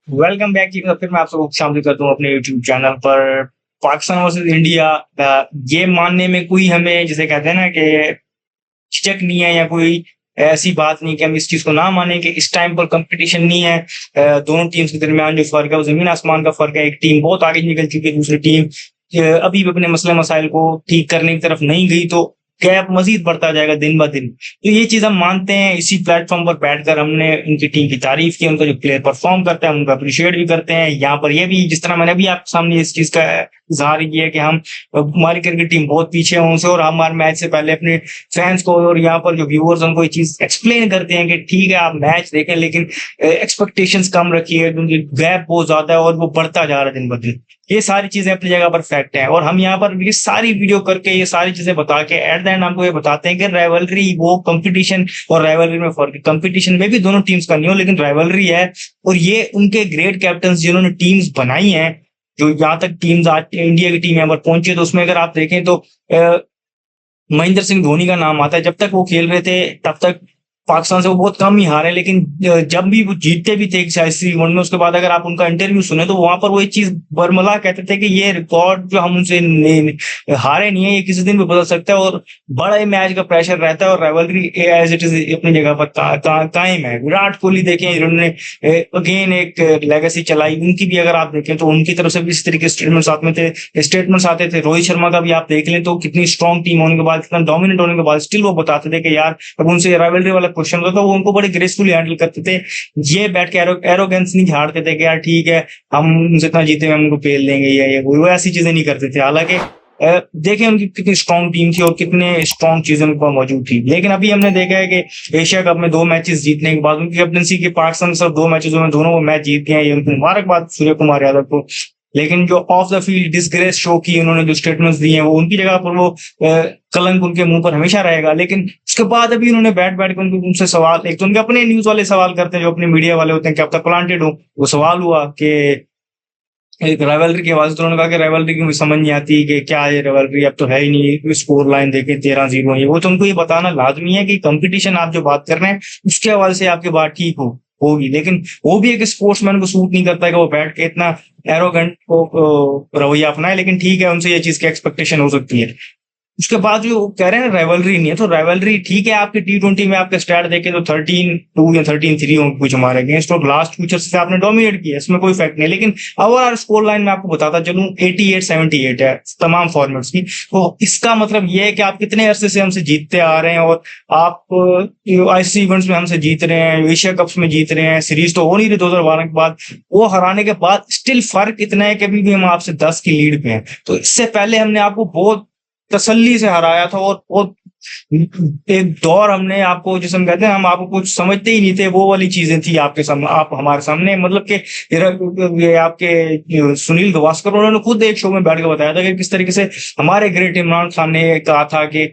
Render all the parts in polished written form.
Welcome back की फिर मैं आप सबको शामिल करता हूँ अपने यूट्यूब चैनल पर। पाकिस्तान वर्सेस इंडिया, ये मानने में कोई हमें जिसे कहते हैं ना कि झिझक नहीं है या कोई ऐसी बात नहीं कि हम इस चीज को ना माने कि इस टाइम पर कंपटीशन नहीं है। दोनों टीम्स के दरमियान जो फर्क है वो जमीन आसमान का फर्क है। एक टीम बहुत आगे निकल चुकी है, दूसरी टीम अभी भी अपने मसले मसाइल को ठीक करने की तरफ नहीं गई, तो गैप मजीद बढ़ता जाएगा दिन ब दिन। तो ये चीज हम मानते हैं। इसी प्लेटफॉर्म पर बैठकर हमने उनकी टीम की तारीफ की, उनका जो प्लेयर परफॉर्म करता है उनका अप्रिशिएट भी करते हैं। यहाँ पर ये भी, जिस तरह मैंने भी आपके सामने इस चीज का इजहार किया है कि हम हमारी क्रिकेट टीम बहुत पीछे है उनसे, और हमारे मैच से पहले अपने फैंस को और यहाँ पर जो व्यूअर्स उनको ये चीज एक्सप्लेन करते हैं कि ठीक है आप मैच देखें लेकिन एक्सपेक्टेशंस कम रखिए, क्योंकि गैप बहुत ज्यादा है और वो बढ़ता जा रहा है दिन ब दिन। ये सारी चीजें अपनी जगह पर फैक्ट है, और हम यहाँ पर ये सारी वीडियो करके ये सारी चीजें बता के एट द एंड हमको ये बताते हैं कि राइवलरी वो कंपटीशन और राइवलरी में फर्क है। कंपटीशन में भी दोनों टीम्स का नहीं हो, लेकिन राइवलरी है। और ये उनके ग्रेट कैप्टन जिन्होंने टीम्स बनाई हैं, जो यहाँ तक टीम्स आज इंडिया की टीम यहाँ पर पहुंची है, तो उसमें अगर आप देखें तो महेंद्र सिंह धोनी का नाम आता है। जब तक वो खेल रहे थे तब तक पाकिस्तान से वो बहुत कम ही हारे, लेकिन जब भी वो जीतते भी थे शायद वन में, उसके बाद अगर आप उनका इंटरव्यू सुने तो वहां पर वो एक चीज बरमला कहते थे कि ये रिकॉर्ड जो हम उनसे हारे नहीं है, ये किसी दिन भी बदल सकता है। और बड़ा मैच का प्रेशर रहता है, और राइवलरी एज इट इज अपनी जगह पर कायम है। विराट कोहली देखें, इन्होंने अगेन एक लेगेसी चलाई, उनकी भी अगर आप देखें तो उनकी तरफ से भी इस तरीके स्टेटमेंट्स आते थे। रोहित शर्मा का भी आप देख लें तो कितनी स्ट्रॉन्ग टीम होने के बाद, इतना डोमिनेट होने के बाद स्टिल वो बताते थे कि यार, अब उनसे राइवलरी वाला क्वेश्चन होता था वो उनको बड़े ग्रेसफुली हैंडल करते थे। ये बैठ के एरोगेंस नहीं झाड़ते थे कि यार ठीक है हम उनसे इतना जीते, हम उनको पेल देंगे या ये वो ऐसी चीजें नहीं करते थे। हालांकि देखें उनकी कितनी स्ट्रॉन्ग टीम थी और कितने स्ट्रॉन्ग चीजें उनके पास मौजूद थी। लेकिन अभी हमने देखा है कि एशिया कप में 2 मैचेस जीतने के बाद उनकी कैप्टनसी के पाकिस्तान के साथ 2 मैचेस में दोनों वो मैच जीत गए, ये उनको मुबारकबाद सूर्य कुमार यादव को। लेकिन जो of the field disgrace show की उन्होंने जो स्टेटमेंट्स दिए हैं, वो उनकी जगह पर वो कलंक उनके मुंह पर हमेशा रहेगा। लेकिन उसके बाद अभी उन्होंने बैठ के उनसे सवाल, एक तो उनके अपने न्यूज वाले सवाल करते हैं जो अपने मीडिया वाले होते हैं कि अब तक प्लांटेड हो, वो सवाल हुआ कि एक राइवलरी की आवाज, तो उन्होंने कहा कि राइवलरी की मुझे समझ नहीं आती कि क्या है राइवलरी, अब तो है ही नहीं। स्कोर लाइन देखें 13-0 है, वो तो उनको ये बताना लाजमी है कि कंपटीशन आप जो बात कर रहे हैं उसके हवाले से आपकी बात ठीक होगी। लेकिन वो भी एक स्पोर्ट्समैन को सूट नहीं करता है कि वो बैठ के इतना एरोगेंट को रवैया अपनाए। लेकिन ठीक है, उनसे ये चीज की एक्सपेक्टेशन हो सकती है। उसके बाद जो कह रहे हैं राइवलरी नहीं है, तो राइवलरी ठीक है। आपके T20 में आपके स्टैट देखे तो 13-2 या 13-3 होंगे कुछ हमारे अगेंस्ट, और लास्ट फ्यूचर से आपने डोमिनेट किया, इसमें कोई फैक्ट नहीं। लेकिन ओवरऑल स्कोर लाइन में आपको बताता चलूं 88-78 है तमाम फॉर्मेट्स की। तो इसका मतलब ये है कि आप कितने अरसे से हमसे जीतते आ रहे हैं, और आप आईसीसी इवेंट्स में हमसे जीत रहे हैं, एशिया कप्स में जीत रहे हैं, सीरीज तो हो नहीं रही 2012 के बाद, वो हराने के बाद स्टिल फर्क इतना है कि अभी भी हम आपसे 10 की लीड पे हैं। तो इससे पहले हमने आपको बहुत तसल्ली से हराया था, और एक दौर हमने आपको, जिसे हम कहते हैं हम आपको कुछ समझते ही नहीं थे, वो वाली चीजें थी आपके सामने, आप हमारे सामने। मतलब कि ये आपके सुनील गावस्कर उन्होंने खुद एक शो में बैठ के बताया था कि किस तरीके से हमारे ग्रेट इमरान खान ने कहा था कि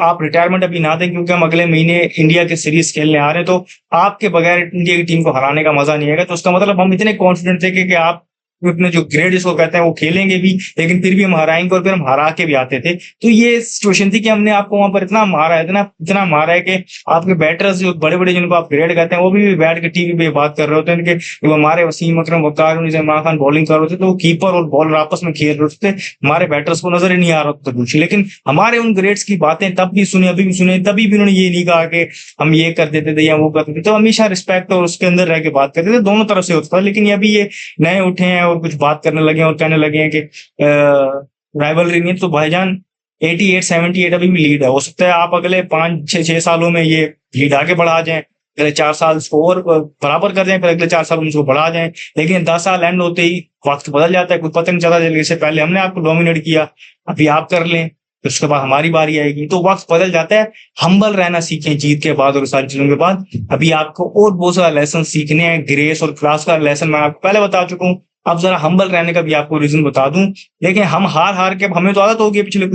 आप रिटायरमेंट अभी ना दें क्योंकि हम अगले महीने इंडिया के सीरीज खेलने आ रहे हैं, तो आपके बगैर इंडिया की टीम को हराने का मजा नहीं आएगा। तो उसका मतलब हम इतने कॉन्फिडेंट थे कि आप अपने जो ग्रेड जिसको कहते हैं वो खेलेंगे भी, लेकिन फिर भी हम हराएंगे, और फिर हम हरा के भी आते थे। तो ये सिचुएशन थी कि हमने आपको वहां पर इतना मारा है, इतना मारा है कि आपके बैटर्स जो बड़े बड़े जिनको आप ग्रेड कहते हैं वो भी बैठ के टीवी पे बात कर रहे होते हैं इनके। हमारे वसीम अकरम वकार इमरान खान बॉलिंग कर रहे थे, तो वो कीपर और बॉलर आपस में खेल रहे थे, हमारे बैटर्स को नजर ही नहीं आ रहा था कुछ। लेकिन हमारे उन ग्रेड्स की बातें तब भी सुनी, अभी भी सुने, तभी भी उन्होंने ये नहीं कहा कि हम ये कर देते थे या वो करते थे। तो हमेशा रिस्पेक्ट और उसके अंदर रह के बात करते थे, दोनों तरफ से होता था। लेकिन अभी ये नए उठे हैं और कुछ बात करने लगे और कहने लगे हैं कि राइवलरी नहीं है। तो भाईजान 88-78 अभी भी लीड है। हो सकता है आप अगले 5-6 सालों में ये लीड आगे बढ़ा जाएं, अगले 4 साल स्कोर बराबर कर जाएं, फिर अगले 4 साल में उसको बढ़ा जाएं। लेकिन 10 साल एंड होते ही वक्त बदल जाता है, कुछ पता नहीं चलता। जैसे पहले हमने आपको डोमिनेट किया, अभी आप कर लें, फिर उसके बाद हमारी बारी आएगी, तो वक्त बदल जाता है। हम्बल रहना सीखें जीत के बाद और सारी चीजों के बाद। अभी आपको और बहुत सारा लेसन सीखने हैं, ग्रेस और क्लास का लेसन मैं आपको पहले बता चुका हूँ। अब जरा हम्बल रहने का भी आपको रीजन बता दूं। लेकिन हम हार के, हमें तो आदत हो गई पिछले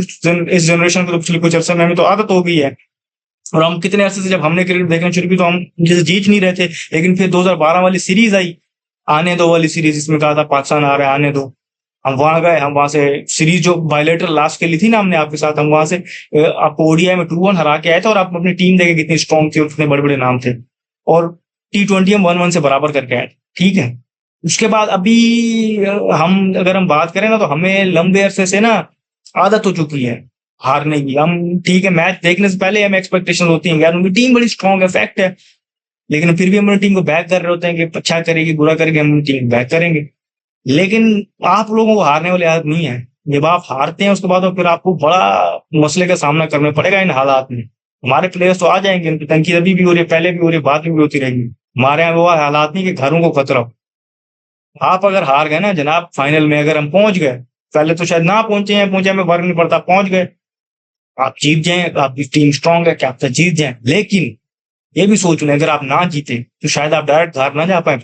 इस जनरेशन को, तो पिछले कुछ अर्से में हमें तो आदत हो गई है। और हम कितने अरसे से जब हमने क्रिकेट देखना शुरू की तो हम जैसे जीत नहीं रहे थे। लेकिन फिर 2012 वाली सीरीज आई, आने दो वाली सीरीज, इसमें कहा था पाकिस्तान आ रहा है, आने दो, हम वहां गए, हम वहां से सीरीज जो बायलेटरल लास्ट खेली थी ना हमने आपके साथ, हम वहां से आपको ओडीआई में 2-1 हरा के आए थे, और आप अपनी टीम देखे कितनी स्ट्रांग थी और कितने बड़े बड़े नाम थे, और T20 हम 1-1 से बराबर करके आए थे, ठीक है। उसके बाद अभी हम अगर हम बात करें ना, तो हमें लंबे अरसे से ना आदत हो चुकी है हारने की। हम ठीक है, मैच देखने से पहले हमें एक्सपेक्टेशन होती है यार उनकी टीम बड़ी स्ट्रांग है, फैक्ट है, लेकिन फिर भी हम अपनी टीम को बैक कर रहे होते हैं कि अच्छा करेगी बुरा करेगी, हम अपनी टीम बैक करेंगे। लेकिन आप लोगों को हारने वाली आदत नहीं है। जब आप हारते हैं उसके बाद तो फिर आपको बड़ा मसले का सामना करना पड़ेगा इन हालात में। हमारे प्लेयर्स तो आ जाएंगे, उनकी तनकीद अभी भी हो रही है, पहले भी हो रही है, बाद में भी होती रहेगी। हमारे यहाँ वो हालात नहीं कि घरों को खतरा हो। आप अगर हार गए ना जनाब फाइनल में, अगर हम पहुंच गए, पहले तो शायद ना पहुंचे हैं, पहुंचे में फर्क नहीं पड़ता, पहुंच गए, आप जीत जाए, आपकी टीम स्ट्रांग है, क्या आप जीत जाए, लेकिन ये भी सोच लें अगर आप ना जीते तो शायद आप डायरेक्ट घर ना जा पाए,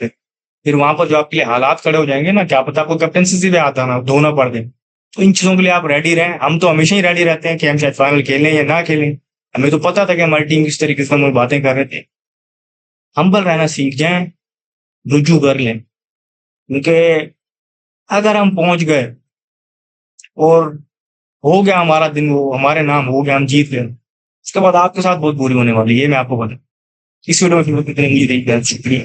फिर वहां पर जो आपके लिए हालात खड़े हो जाएंगे ना, क्या पता आपको कैप्टनसी से भी हाथ आना धोना पड़ जाए। तो इन चीजों के लिए आप रेडी रहें। हम तो हमेशा ही रेडी रहते हैं कि हम शायद फाइनल खेलें या ना खेलें। हमें तो पता था कि हमारी टीम किस तरीके से हम लोग बातें कर रहे थे। हम्बल रहना सीख जाएं, रुजू कर लें, क्योंकि अगर हम पहुंच गए और हो गया हमारा दिन, वो हमारे नाम हो गया, हम जीत गए, उसके बाद आपके साथ बहुत बुरी होने वाली है, ये मैं आपको बता। इस वीडियो में फिर शुक्रिया।